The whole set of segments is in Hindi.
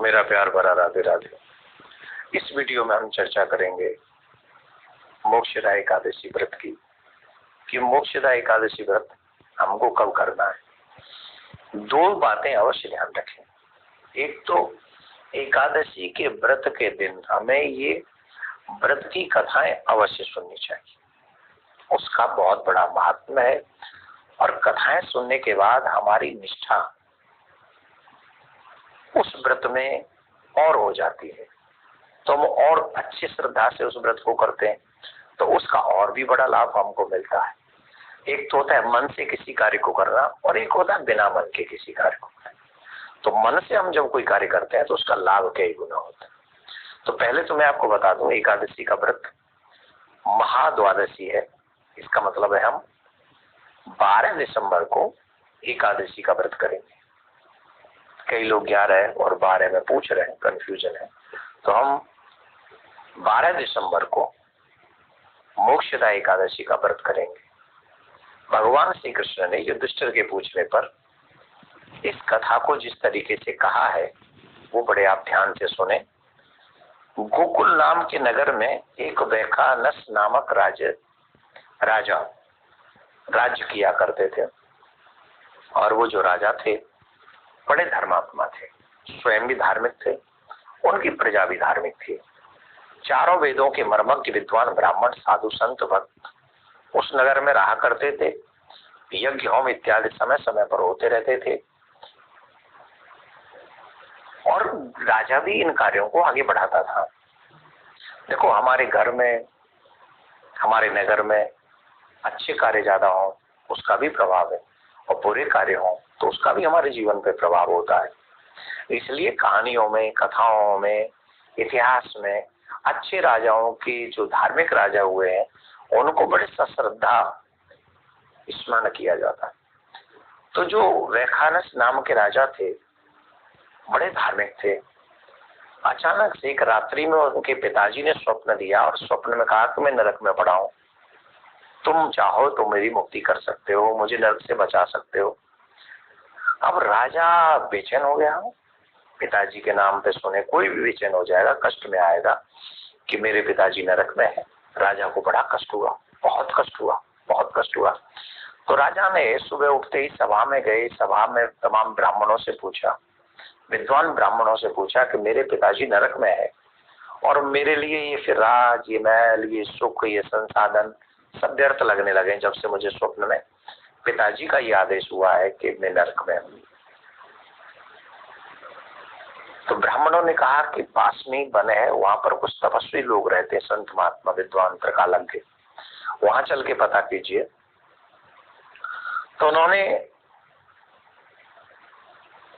मेरा प्यार भरा राधे राधे। इस वीडियो में हम चर्चा करेंगे मोक्षदा एकादशी व्रत की, कि मोक्षदा एकादशी व्रत हमको कब करना है। दो बातें अवश्य ध्यान रखें। एक तो एकादशी के व्रत के दिन हमें ये व्रत की कथाएं अवश्य सुननी चाहिए, उसका बहुत बड़ा महात्म्य है। और कथाएं सुनने के बाद हमारी निष्ठा उस व्रत में और हो जाती है, तो हम और अच्छी श्रद्धा से उस व्रत को करते हैं, तो उसका और भी बड़ा लाभ हमको मिलता है। एक तो होता है मन से किसी कार्य को करना, और एक होता है बिना मन के किसी कार्य को करना। तो मन से हम जब कोई कार्य करते हैं तो उसका लाभ कई गुना होता है। तो पहले तो मैं आपको बता दूं, एकादशी का व्रत महाद्वादशी है। इसका मतलब है हम 12 दिसंबर को एकादशी का व्रत करेंगे। कई लोग 11 और 12 में पूछ रहे हैं, कंफ्यूजन है। तो हम 12 दिसंबर को मोक्षदा एकादशी का व्रत करेंगे। भगवान श्री कृष्ण ने युधिष्ठिर के पूछने पर इस कथा को जिस तरीके से कहा है वो बड़े आप ध्यान से सुने। गोकुल नाम के नगर में एक वैखानस नामक राजा राज्य किया करते थे, और वो जो राजा थे बड़े धर्मात्मा थे, स्वयं भी धार्मिक थे, उनकी प्रजा भी धार्मिक थी। चारों वेदों के मर्मज्ञ विद्वान ब्राह्मण साधु संत भक्त उस नगर में रहा करते थे। यज्ञ होम इत्यादि समय समय पर होते रहते थे, और राजा भी इन कार्यों को आगे बढ़ाता था। देखो, हमारे घर में, हमारे नगर में अच्छे कार्य ज्यादा हो उसका भी प्रभाव है, और बुरे कार्य हो तो उसका भी हमारे जीवन पे प्रभाव होता है। इसलिए कहानियों में, कथाओं में, इतिहास में अच्छे राजाओं की, जो धार्मिक राजा हुए हैं, उनको बड़े सश्रद्धा स्मरण किया जाता है। तो जो वैखानस नाम के राजा थे बड़े धार्मिक थे। अचानक से एक रात्रि में उनके पिताजी ने स्वप्न दिया, और स्वप्न में कहा कि मैं नरक में पड़ा हूं, तुम चाहो तो मेरी मुक्ति कर सकते हो, मुझे नरक से बचा सकते हो। अब राजा बेचैन हो गया। पिताजी के नाम पे सुने कोई भी बेचैन हो जाएगा, कष्ट में आएगा कि मेरे पिताजी नरक में है। राजा को बड़ा कष्ट हुआ, बहुत कष्ट हुआ, बहुत कष्ट हुआ। तो राजा ने सुबह उठते ही सभा में गए। सभा में तमाम ब्राह्मणों से पूछा, विद्वान ब्राह्मणों से पूछा कि मेरे पिताजी नरक में है, और मेरे लिए ये फिर राज, ये महल, ये सुख, ये संसाधन सब व्यर्थ लगने लगे जब से मुझे स्वप्न में पिताजी का ये आदेश हुआ है कि मैं नरक में हूं। तो ब्राह्मणों ने कहा कि पास में ही वन है, वहां पर कुछ तपस्वी लोग रहते हैं, संत महात्मा विद्वान त्रिकालज्ञ के, वहां चल के पता कीजिए। तो उन्होंने,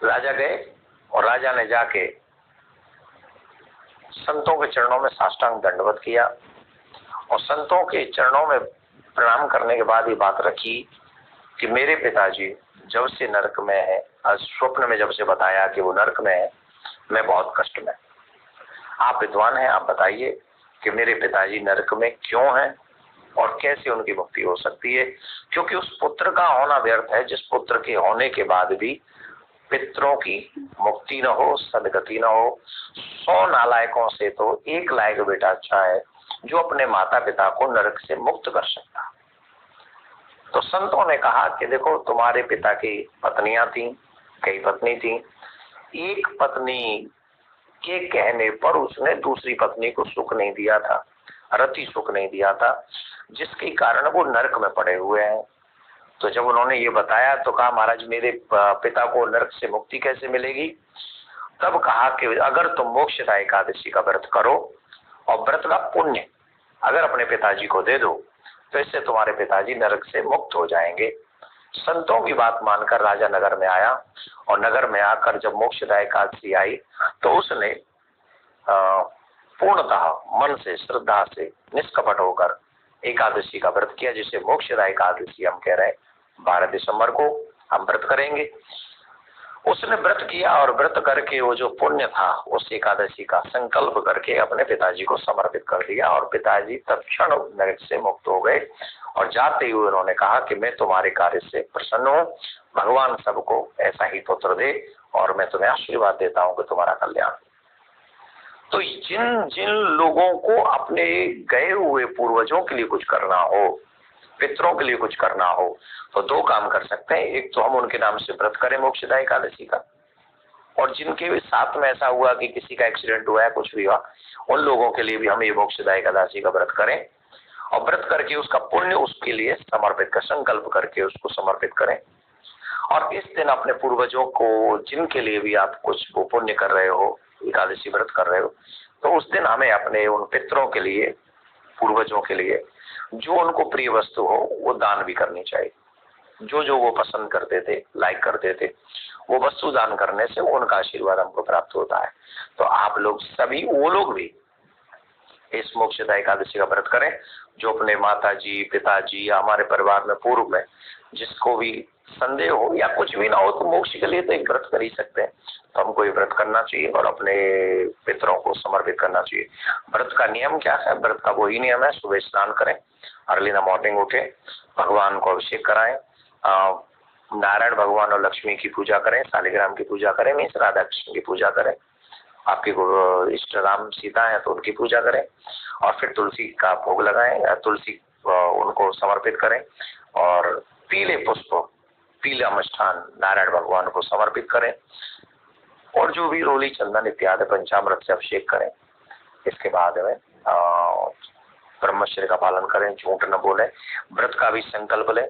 राजा गए, और राजा ने जाके संतों के चरणों में साष्टांग दंडवत किया, और संतों के चरणों में प्रणाम करने के बाद ये बात रखी कि मेरे पिताजी जब से नरक में है, आज स्वप्न में जब से बताया कि वो नरक में है, मैं बहुत कष्ट में। आप विद्वान हैं, आप बताइए कि मेरे पिताजी नरक में क्यों हैं और कैसे उनकी मुक्ति हो सकती है। क्योंकि उस पुत्र का होना व्यर्थ है जिस पुत्र के होने के बाद भी पितरों की मुक्ति न हो, सदगति न हो। 100 नालायकों से तो एक लायक बेटा अच्छा है जो अपने माता पिता को नरक से मुक्त कर सकता। तो संतों ने कहा कि देखो, तुम्हारे पिता की पत्नियां थी, कई पत्नी थी, एक पत्नी के कहने पर उसने दूसरी पत्नी को सुख नहीं दिया था, रति सुख नहीं दिया था, जिसके कारण वो नरक में पड़े हुए हैं। तो जब उन्होंने ये बताया तो कहा, महाराज मेरे पिता को नरक से मुक्ति कैसे मिलेगी। तब कहा कि अगर तुम मोक्षदा एकादशी का व्रत करो और व्रत का पुण्य अगर अपने पिताजी को दे दो तो इससे तुम्हारे पिताजी नरक से मुक्त हो जाएंगे। संतों की बात मानकर राजा नगर में आया, और नगर में आकर जब मोक्षदा एकादशी आई तो उसने पूर्णतः मन से, श्रद्धा से, निष्कपट होकर एकादशी का व्रत किया, जिसे मोक्षदा एकादशी हम कह रहे हैं। 12 दिसंबर को हम व्रत करेंगे। उसने व्रत किया, और व्रत करके वो जो पुण्य था उस एकादशी का संकल्प करके अपने पिताजी को समर्पित कर दिया, और पिताजी तत्क्षण नरक से मुक्त हो गए। और जाते हुए उन्होंने कहा कि मैं तुम्हारे कार्य से प्रसन्न हूँ, भगवान सबको ऐसा ही पुत्र दे और मैं तुम्हें आशीर्वाद देता हूँ कि तुम्हारा कल्याण। तो जिन जिन लोगों को अपने गए हुए पूर्वजों के लिए कुछ करना हो, पितरों के लिए कुछ करना हो, तो दो काम कर सकते हैं। एक तो हम उनके नाम से व्रत करें मोक्षदा एकादशी का, और जिनके भी साथ में ऐसा हुआ कि किसी का एक्सीडेंट हुआ है, कुछ भी हुआ, उन लोगों के लिए भी हम ये मोक्षदा एकादशी का व्रत करें, और व्रत करके उसका पुण्य उसके लिए समर्पित कर, संकल्प करके उसको समर्पित करें। और इस दिन अपने पूर्वजों को, जिनके लिए भी आप कुछ पुण्य कर रहे हो, एकादशी व्रत कर रहे हो, तो उस दिन हमें अपने उन पितरों के लिए, पूर्वजों के लिए जो उनको प्रिय वस्तु हो वो दान भी करनी चाहिए। जो जो वो पसंद करते थे, लाइक करते थे, वो वस्तु दान करने से उनका आशीर्वाद हमको प्राप्त होता है। तो आप लोग सभी, वो लोग भी इस मोक्षदा एकादशी का व्रत करें जो अपने माता जी, पिताजी या हमारे परिवार में पूर्व में जिसको भी संदेह हो या कुछ भी ना हो, तो मोक्ष के लिए तो एक व्रत कर ही सकते हैं। तो हमको ये व्रत करना चाहिए और अपने पितरों को समर्पित करना चाहिए। व्रत का नियम क्या है? व्रत का वही नियम है, सुबह स्नान करें, अर्ली इन द मॉर्निंग उठे, भगवान को अभिषेक कराएं, नारायण भगवान और लक्ष्मी की पूजा करें, शालिग्राम की पूजा करें, मीन्स राधा कृष्ण की पूजा करें, आपके इष्ट राम सीता है तो उनकी पूजा करें, और फिर तुलसी का भोग लगाएं, तुलसी उनको समर्पित करें, और पीले पुष्प, पीला मिष्ठान नारायण भगवान को समर्पित करें, और जो भी रोली चंदन इत्यादि पंचामृत से अभिषेक करें। इसके बाद में ब्रह्मचर्य का पालन करें, झूठ न बोले, व्रत का भी संकल्प लें,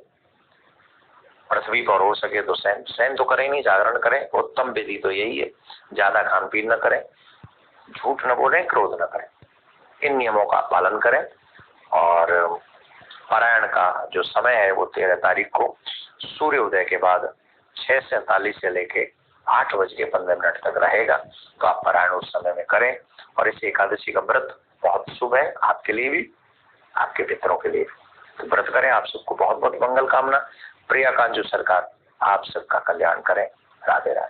पृथ्वी पर हो सके तो शयन तो करें नहीं, जागरण करें, उत्तम विधि तो यही है, ज्यादा खान पीन न करें, झूठ न बोलें, क्रोध न करें, इन नियमों का पालन करें। और पारायण का जो समय है वो 13 तारीख को सूर्योदय के बाद 6:47 से लेके 8:15 तक रहेगा। तो आप पारायण उस समय में करें, और इस एकादशी का व्रत बहुत शुभ है, आपके लिए भी, आपके पितरों के लिए भी। तो व्रत करें। आप सबको बहुत बहुत मंगल कामना। प्रियाकांत सरकार आप सबका कल्याण करें। राधे राधे।